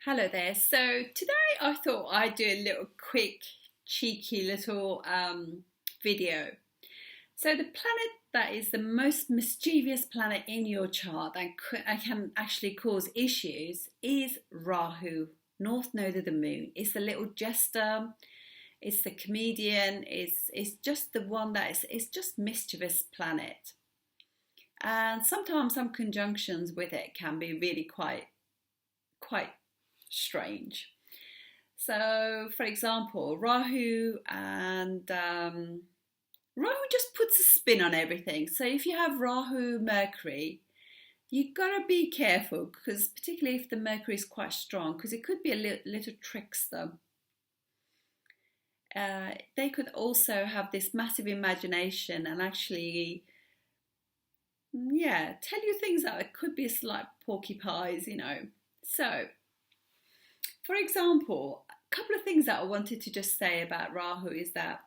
Hello there. So today I thought I'd do a little quick, cheeky little video. So the planet that is the most mischievous planet in your chart that can actually cause issues is Rahu, North Node of the Moon. It's the little jester. It's the comedian. It's just the one that is just mischievous planet. And sometimes some conjunctions with it can be really quite strange. So, for example, Rahu and Rahu just puts a spin on everything. So, if you have Rahu Mercury, you gotta be careful because, particularly if the Mercury is quite strong, because it could be a little trickster. They could also have this massive imagination and actually, yeah, tell you things that could be like porcupines. So, for example, a couple of things that I wanted to just say about Rahu is that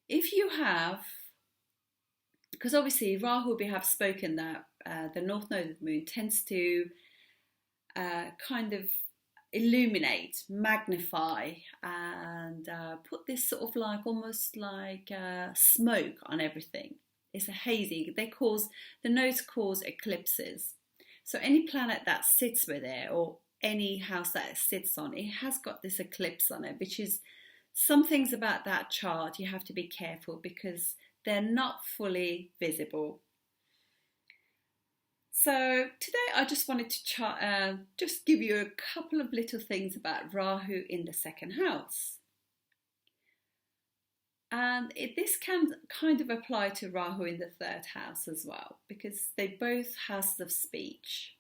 if you have, because obviously Rahu, we have spoken that the North Node of the Moon tends to kind of illuminate, magnify, and put this sort of like almost like smoke on everything. It's a hazy. The nodes cause eclipses. So any planet that sits with it, or any house that it sits on, it has got this eclipse on it, which is some things about that chart you have to be careful because they're not fully visible. So today I just wanted to just give you a couple of little things about Rahu in the second house. And this can kind of apply to Rahu in the third house as well, because they both houses of speech.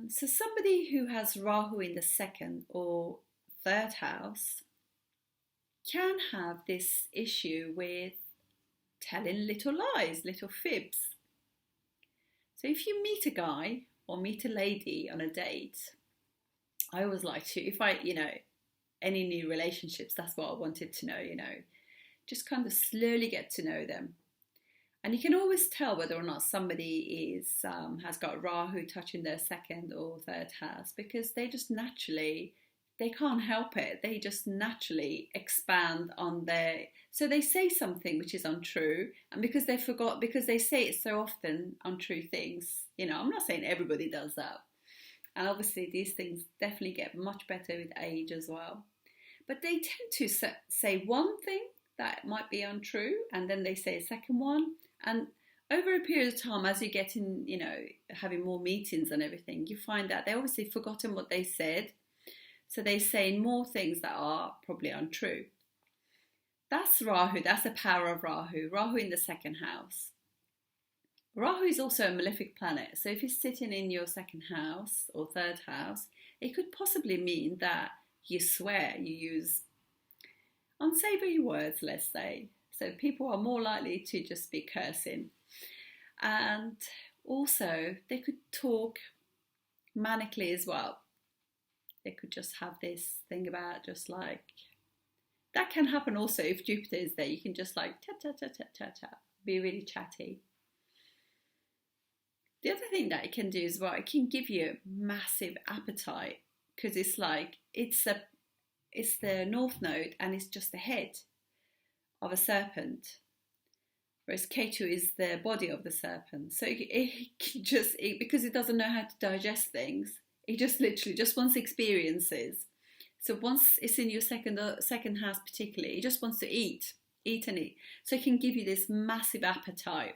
So somebody who has Rahu in the second or third house can have this issue with telling little lies, little fibs. So if you meet a guy or meet a lady on a date, I always like to, if any new relationships, that's what I wanted to know, just kind of slowly get to know them. And you can always tell whether or not somebody has got Rahu touching their second or third house because they can't help it. They just naturally expand on so they say something which is untrue, and because they say it so often, untrue things. I'm not saying everybody does that. And obviously these things definitely get much better with age as well. But they tend to say one thing that might be untrue, and then they say a second one. And over a period of time, as you get in, having more meetings and everything, you find that they obviously forgotten what they said. So they say more things that are probably untrue. That's Rahu. That's the power of Rahu. Rahu in the second house. Rahu is also a malefic planet. So if it's sitting in your second house or third house, it could possibly mean that you swear, you use unsavory words, let's say. So people are more likely to just be cursing. And also they could talk manically as well. They could just have this thing about just like, that can happen also if Jupiter is there. You can just like chat, be really chatty. The other thing that it can do as well, it can give you a massive appetite because it's like, it's the North Node and it's just the head of a serpent, whereas Ketu is the body of the serpent. So because it doesn't know how to digest things, it just literally just wants experiences. So once it's in your second house particularly, it just wants to eat and eat. So it can give you this massive appetite.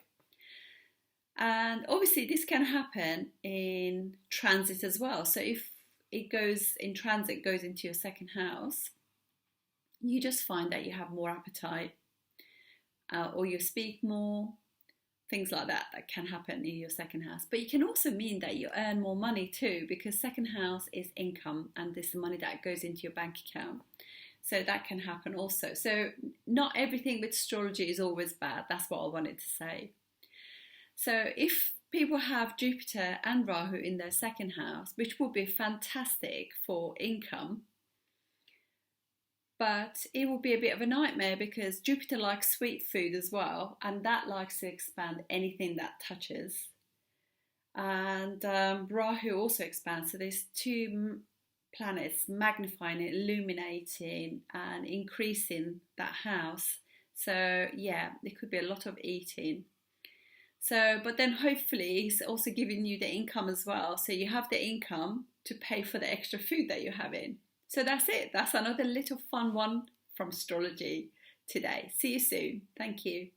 And obviously this can happen in transit as well. So if it goes in transit, goes into your second house, you just find that you have more appetite or you speak more, things like that can happen in your second house. But it can also mean that you earn more money too, because second house is income and this is money that goes into your bank account. So that can happen also. So not everything with astrology is always bad. That's what I wanted to say. So if people have Jupiter and Rahu in their second house, which would be fantastic for income, but it will be a bit of a nightmare because Jupiter likes sweet food as well, and that likes to expand anything that touches. And Rahu also expands, so there's two planets magnifying, illuminating and increasing that house. So yeah, there could be a lot of eating. So, but then hopefully it's also giving you the income as well. So you have the income to pay for the extra food that you're having. So that's it. That's another little fun one from astrology today. See you soon. Thank you.